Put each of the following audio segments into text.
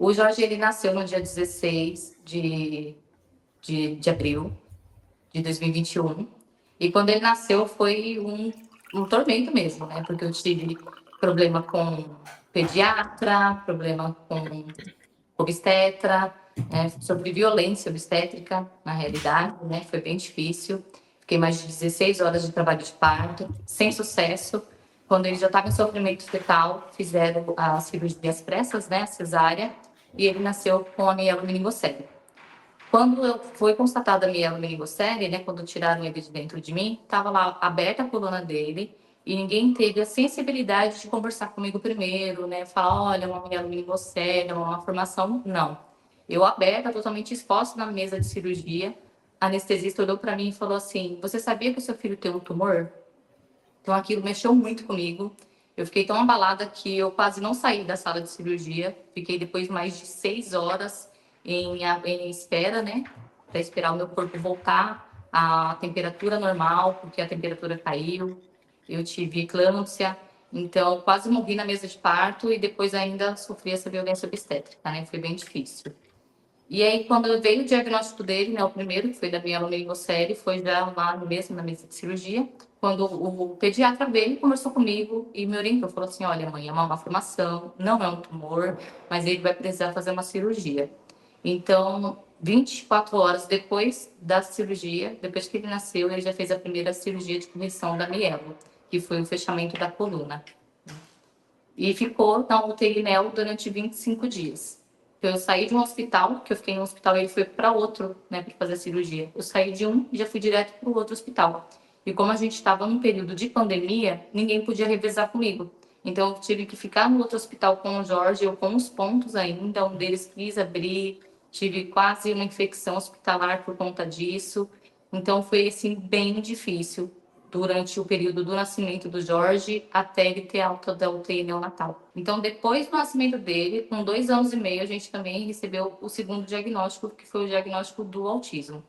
O Jorge, ele nasceu no dia 16 de abril de 2021. E quando ele nasceu foi um tormento mesmo, né? Porque eu tive problema com pediatra, problema com obstetra, né? Sobre violência obstétrica, na realidade, né? Foi bem difícil. Fiquei mais de 16 horas de trabalho de parto, sem sucesso. Quando ele já estava em sofrimento fetal, fizeram as cirurgias pressas, né? A cesárea, e ele nasceu com a mielomeningocele. Quando foi constatada a mielomeningocele, né, quando tiraram ele de dentro de mim, estava lá aberta a coluna dele e ninguém teve a sensibilidade de conversar comigo primeiro, né, falar, olha, uma mielomeningocele, uma malformação, não. Eu aberta, totalmente exposta na mesa de cirurgia, a anestesista olhou para mim e falou assim, você sabia que o seu filho tem um tumor? Então aquilo mexeu muito comigo. Eu fiquei tão abalada que eu quase não saí da sala de cirurgia. Fiquei depois mais de 6 horas em espera, né? Para esperar o meu corpo voltar à temperatura normal, porque a temperatura caiu. Eu tive eclâmpsia, então quase morri na mesa de parto e depois ainda sofri essa violência obstétrica, né? Foi bem difícil. E aí, quando veio o diagnóstico dele, né, o primeiro, que foi da mielomeningocele, foi já lá mesmo na mesa de cirurgia, quando o pediatra veio, conversou comigo e me orientou, falou assim, olha, mãe, é uma malformação, não é um tumor, mas ele vai precisar fazer uma cirurgia. Então, 24 horas depois da cirurgia, depois que ele nasceu, ele já fez a primeira cirurgia de correção da mielo, que foi o fechamento da coluna. E ficou na UTI NEL durante 25 dias. Então, eu saí de um hospital, que eu fiquei em um hospital, e ele foi para outro, né, para fazer a cirurgia. Eu saí de um e já fui direto para o outro hospital. E como a gente estava num período de pandemia, ninguém podia revezar comigo. Então, eu tive que ficar no outro hospital com o Jorge, eu com os pontos ainda, um deles quis abrir, tive quase uma infecção hospitalar por conta disso. Então, foi, assim, bem difícil durante o período do nascimento do Jorge até ele ter alta da UTI neonatal. Então, depois do nascimento dele, com 2 anos e meio, a gente também recebeu o segundo diagnóstico, que foi o diagnóstico do autismo.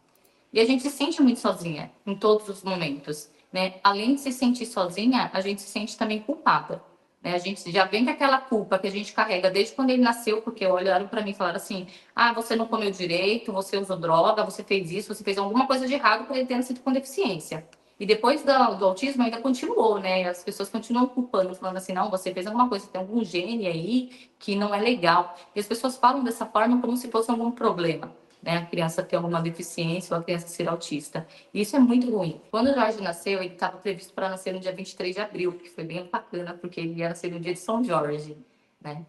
E a gente se sente muito sozinha em todos os momentos, né? Além de se sentir sozinha, a gente se sente também culpada. Né? A gente já vem com aquela culpa que a gente carrega desde quando ele nasceu, porque olharam para mim e falaram assim: ah, você não comeu direito, você usou droga, você fez isso, você fez alguma coisa de errado para ele ter nascido com deficiência. E depois do autismo ainda continuou, né? As pessoas continuam culpando, falando assim, não, você fez alguma coisa, tem algum gene aí que não é legal. E as pessoas falam dessa forma como se fosse algum problema, né? A criança ter alguma deficiência ou a criança ser autista. E isso é muito ruim. Quando o Jorge nasceu, ele estava previsto para nascer no dia 23 de abril, que foi bem bacana, porque ele ia nascer no dia de São Jorge, né?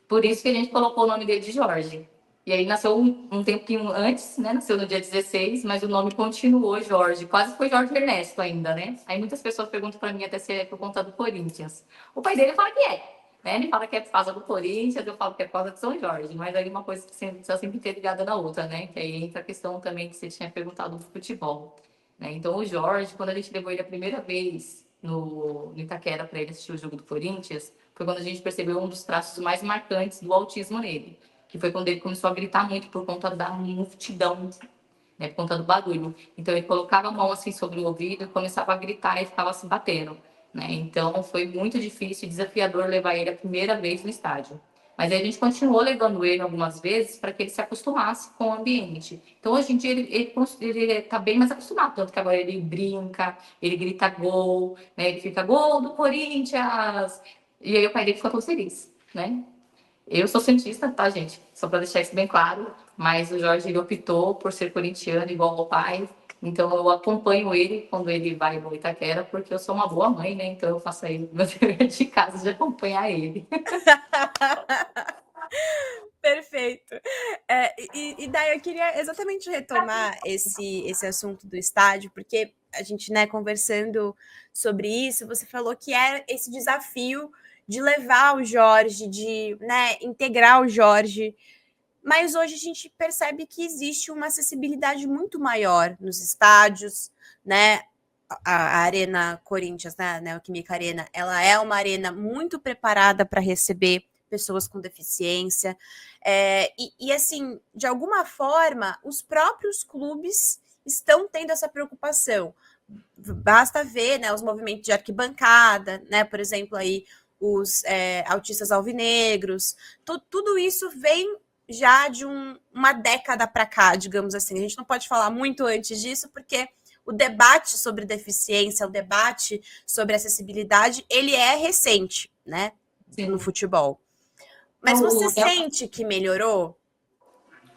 Por isso que a gente colocou o nome dele de Jorge. E aí nasceu um tempinho antes, né? Nasceu no dia 16, mas o nome continuou Jorge. Quase foi Jorge Ernesto ainda, né? Aí muitas pessoas perguntam para mim até se é por conta do Corinthians. O pai dele fala que é. Né? Ele fala que é por causa do Corinthians, eu falo que é por causa de São Jorge. Mas aí uma coisa que precisa sempre ter ligada na outra, né? Que aí entra a questão também que você tinha perguntado do futebol. Né? Então o Jorge, quando a gente levou ele a primeira vez no Itaquera para ele assistir o jogo do Corinthians, foi quando a gente percebeu um dos traços mais marcantes do autismo nele, que foi quando ele começou a gritar muito por conta da multidão, né, por conta do barulho. Então ele colocava a mão assim sobre o ouvido e começava a gritar e ficava se batendo, né? Então foi muito difícil e desafiador levar ele a primeira vez no estádio. Mas aí a gente continuou levando ele algumas vezes para que ele se acostumasse com o ambiente. Então hoje em dia ele está bem mais acostumado, tanto que agora ele brinca, ele grita gol, né? Ele fica gol do Corinthians. E aí o pai dele ficou todo feliz, né? Eu sou cientista, tá, gente? Só para deixar isso bem claro. Mas o Jorge ele optou por ser corintiano igual ao pai. Então eu acompanho ele quando ele vai no Itaquera, porque eu sou uma boa mãe, né? Então eu faço aí o meu dever de casa de acompanhar ele. Perfeito. E daí eu queria exatamente retomar esse assunto do estádio, porque a gente, né, conversando sobre isso, você falou que é esse desafio de levar o Jorge, de, né, integrar o Jorge, mas hoje a gente percebe que existe uma acessibilidade muito maior nos estádios, né? A Arena Corinthians, né, a Neoquímica Arena, ela é uma arena muito preparada para receber pessoas com deficiência. Assim, de alguma forma, os próprios clubes estão tendo essa preocupação. Basta ver, né, os movimentos de arquibancada, né, por exemplo, aí os autistas alvinegros. Tudo isso vem já de uma década para cá, digamos assim. A gente não pode falar muito antes disso, porque o debate sobre deficiência, o debate sobre acessibilidade, ele é recente, né, no Sim. futebol. Mas Então, você sente que melhorou?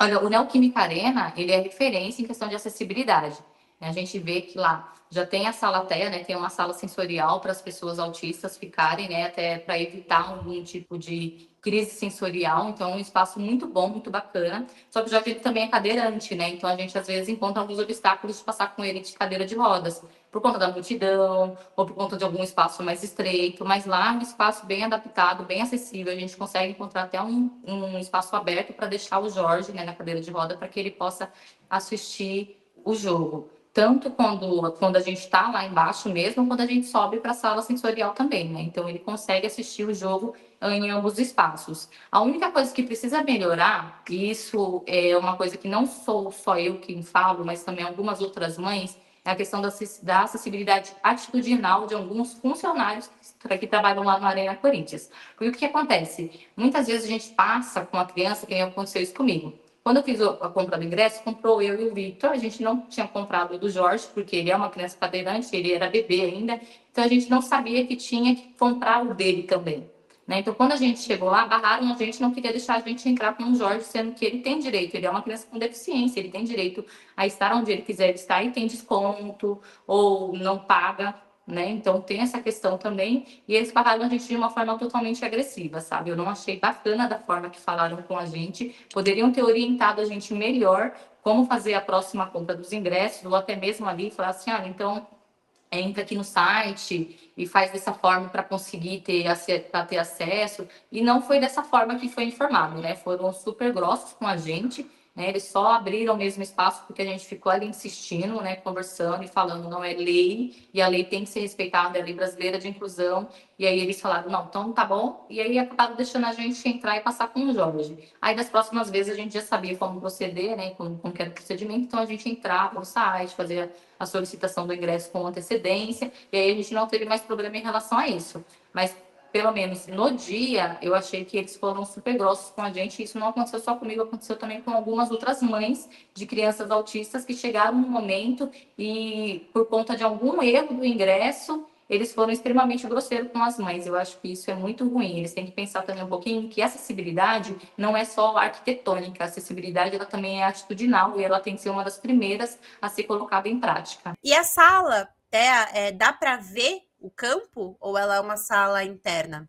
olha, o Neoquímica Arena, ele é referência em questão de acessibilidade. A gente vê que lá já tem a sala TEA, né? Tem uma sala sensorial para as pessoas autistas ficarem, né? Até para evitar algum tipo de crise sensorial. Então, é um espaço muito bom, muito bacana. Só que já vi também é cadeirante, né? Então, a gente às vezes encontra alguns obstáculos de passar com ele de cadeira de rodas, por conta da multidão, ou por conta de algum espaço mais estreito. Mas lá é um espaço bem adaptado, bem acessível. A gente consegue encontrar até um espaço aberto para deixar o Jorge, né, na cadeira de roda, para que ele possa assistir o jogo. Tanto quando a gente está lá embaixo mesmo, quando a gente sobe para a sala sensorial também, né? Então ele consegue assistir o jogo em ambos os espaços. A única coisa que precisa melhorar, e isso é uma coisa que não sou só eu quem falo, mas também algumas outras mães, é a questão da acessibilidade atitudinal de alguns funcionários que trabalham lá no Arena Corinthians. Porque o que acontece? Muitas vezes a gente passa com a criança, que nem aconteceu isso comigo. Quando eu fiz a compra do ingresso, comprou eu e o Victor. A gente não tinha comprado o do Jorge, porque ele é uma criança cadeirante, ele era bebê ainda. Então a gente não sabia que tinha que comprar o dele também. Né? Então, quando a gente chegou lá, barraram a gente, não queria deixar a gente entrar com o Jorge, sendo que ele tem direito, ele é uma criança com deficiência, ele tem direito a estar onde ele quiser estar e tem desconto, ou não paga, né? Então, tem essa questão também, e eles barraram a gente de uma forma totalmente agressiva, sabe? Eu não achei bacana da forma que falaram com a gente, poderiam ter orientado a gente melhor como fazer a próxima compra dos ingressos, ou até mesmo ali falar assim, ah, então entra aqui no site e faz dessa forma para conseguir para ter acesso. E não foi dessa forma que foi informado, né? Foram super grossos com a gente, né? Eles só abriram o mesmo espaço porque a gente ficou ali insistindo, né? Conversando e falando, não é lei, e a lei tem que ser respeitada, é a lei brasileira de inclusão. E aí eles falaram, não, então tá bom. E aí acabaram deixando a gente entrar e passar com o Jorge. Aí das próximas vezes a gente já sabia como proceder, né? Como que era o procedimento, então a gente entrava no site, fazia a solicitação do ingresso com antecedência, e aí a gente não teve mais problema em relação a isso. Mas, pelo menos no dia, eu achei que eles foram super grossos com a gente, e isso não aconteceu só comigo, aconteceu também com algumas outras mães de crianças autistas que chegaram no momento e, por conta de algum erro do ingresso, eles foram extremamente grosseiros com as mães. Eu acho que isso é muito ruim. Eles têm que pensar também um pouquinho que a acessibilidade não é só arquitetônica. A acessibilidade ela também é atitudinal e ela tem que ser uma das primeiras a ser colocada em prática. E a sala, dá para ver o campo ou ela é uma sala interna?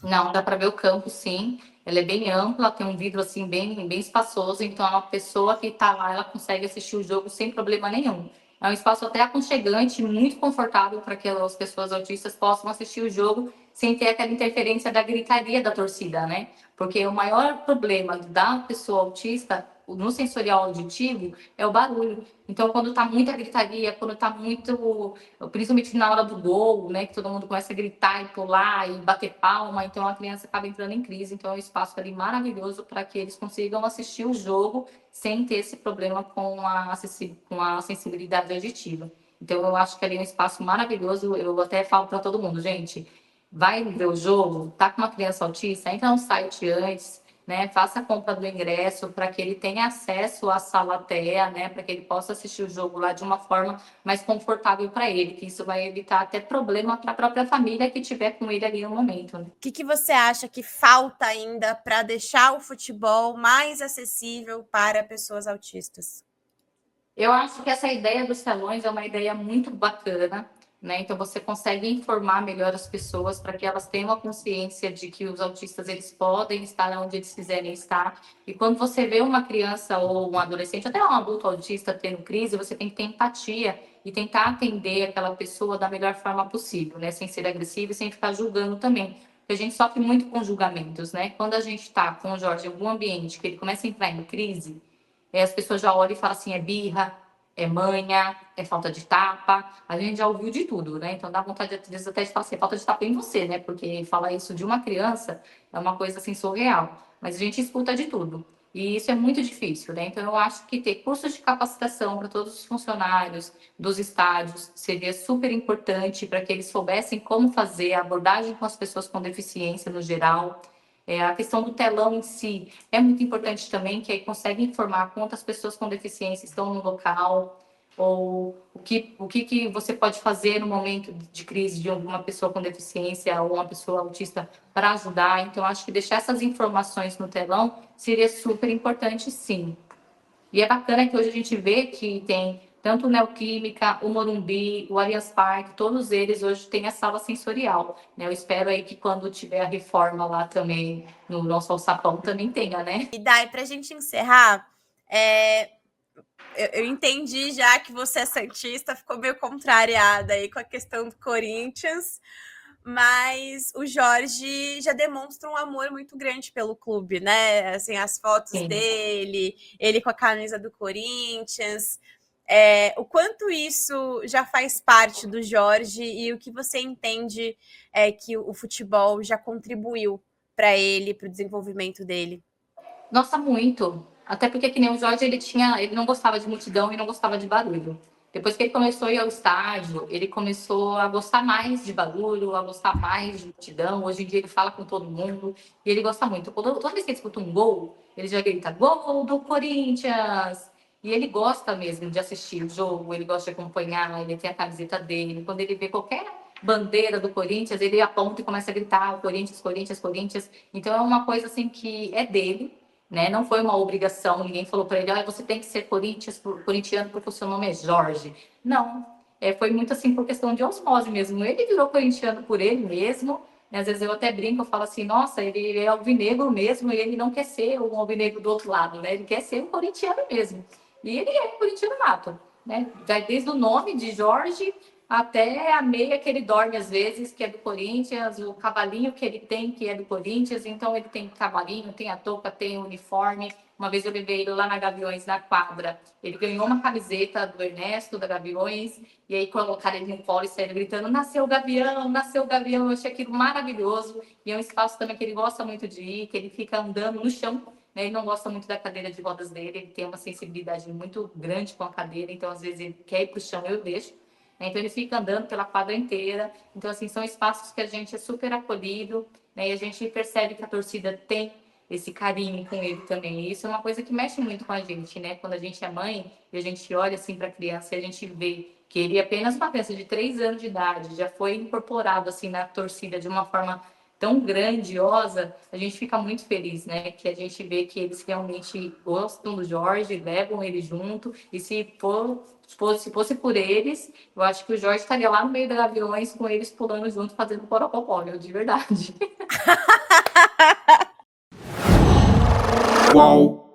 Não, dá para ver o campo, sim. Ela é bem ampla, tem um vidro assim bem espaçoso, então a pessoa que está lá, ela consegue assistir o jogo sem problema nenhum. É um espaço até aconchegante, muito confortável para que as pessoas autistas possam assistir o jogo sem ter aquela interferência da gritaria da torcida, né? Porque o maior problema da pessoa autista no sensorial auditivo é o barulho. Então, quando tá muita gritaria, quando tá muito, principalmente na hora do gol, né, que todo mundo começa a gritar e pular e bater palma, então a criança acaba entrando em crise. Então, é um espaço ali maravilhoso para que eles consigam assistir o jogo sem ter esse problema com a sensibilidade auditiva. Então, eu acho que ali é um espaço maravilhoso. Eu até falo para todo mundo, gente, vai ver o jogo, tá com uma criança autista, entra no site antes, né? Faça a compra do ingresso para que ele tenha acesso à sala TEA, né? Para que ele possa assistir o jogo lá de uma forma mais confortável para ele, que isso vai evitar até problema para a própria família que tiver com ele ali no momento. Né? O que você acha que falta ainda para deixar o futebol mais acessível para pessoas autistas? Eu acho que essa ideia dos salões é uma ideia muito bacana, né? Então você consegue informar melhor as pessoas para que elas tenham a consciência de que os autistas eles podem estar onde eles quiserem estar. E quando você vê uma criança ou um adolescente, até um adulto autista tendo crise, você tem que ter empatia e tentar atender aquela pessoa da melhor forma possível, né? Sem ser agressivo e sem ficar julgando também. Porque a gente sofre muito com julgamentos, né? Quando a gente está com o Jorge em algum ambiente que ele começa a entrar em crise, as pessoas já olham e falam assim, é birra, é manha, é falta de tapa. A gente já ouviu de tudo, né? Então dá vontade às vezes até de falar assim, é falta de tapa em você, né? Porque falar isso de uma criança é uma coisa assim surreal. Mas a gente escuta de tudo. E isso é muito difícil, né? Então, eu acho que ter cursos de capacitação para todos os funcionários dos estádios seria super importante para que eles soubessem como fazer a abordagem com as pessoas com deficiência no geral. A questão do telão em si é muito importante também, que aí consegue informar quantas pessoas com deficiência estão no local, ou o que você pode fazer no momento de crise de alguma pessoa com deficiência ou uma pessoa autista para ajudar. Então, acho que deixar essas informações no telão seria super importante, sim. E é bacana que hoje a gente vê que tem tanto o Neoquímica, o Morumbi, o Allianz Parque, todos eles hoje têm a sala sensorial, né? Eu espero aí que quando tiver a reforma lá também, no nosso alçapão, também tenha, né? E daí, para a gente encerrar, eu entendi já que você é santista, ficou meio contrariada aí com a questão do Corinthians, mas o Jorge já demonstra um amor muito grande pelo clube, né? Assim, as fotos Sim. dele, ele com a camisa do Corinthians. O quanto isso já faz parte do Jorge e o que você entende que o futebol já contribuiu para ele, para o desenvolvimento dele? Nossa, muito. Até porque que nem o Jorge, ele não gostava de multidão e não gostava de barulho. Depois que ele começou a ir ao estádio, ele começou a gostar mais de barulho, a gostar mais de multidão. Hoje em dia ele fala com todo mundo e ele gosta muito. Toda vez que ele escuta um gol, ele já grita: "Gol do Corinthians!" E ele gosta mesmo de assistir o jogo, ele gosta de acompanhar, ele tem a camiseta dele. Quando ele vê qualquer bandeira do Corinthians, ele aponta e começa a gritar: Corinthians, Corinthians, Corinthians. Então é uma coisa assim que é dele, né? Não foi uma obrigação, ninguém falou para ele: você tem que ser corintiano porque o seu nome é Jorge. Não, foi muito assim por questão de osmose mesmo. Ele virou corintiano por ele mesmo, né? Às vezes eu até brinco, eu falo assim: nossa, ele é alvinegro mesmo e ele não quer ser um alvinegro do outro lado, né? Ele quer ser um corintiano mesmo. E ele é um corintiano nato, né? Vai desde o nome de Jorge até a meia que ele dorme às vezes, que é do Corinthians, o cavalinho que ele tem, que é do Corinthians. Então ele tem cavalinho, tem a touca, tem o uniforme. Uma vez eu levei ele lá na Gaviões, na quadra. Ele ganhou uma camiseta do Ernesto, da Gaviões, e aí colocaram ele no colo e saíram gritando: nasceu o Gavião, nasceu o Gavião. Eu achei aquilo maravilhoso. E é um espaço também que ele gosta muito de ir, que ele fica andando no chão, né? Ele não gosta muito da cadeira de rodas dele, ele tem uma sensibilidade muito grande com a cadeira, então às vezes ele quer ir para o chão, eu deixo. Né? Então ele fica andando pela quadra inteira. Então, assim, são espaços que a gente é super acolhido, né? E a gente percebe que a torcida tem esse carinho com ele também. E isso é uma coisa que mexe muito com a gente, né? Quando a gente é mãe e a gente olha assim para a criança e a gente vê que ele é apenas uma criança de 3 anos de idade, já foi incorporado assim na torcida de uma forma tão grandiosa, a gente fica muito feliz, né? Que a gente vê que eles realmente gostam do Jorge, levam ele junto, e se fosse por eles, eu acho que o Jorge estaria lá no meio da aviões com eles pulando junto, fazendo porocopó, de verdade. Qual?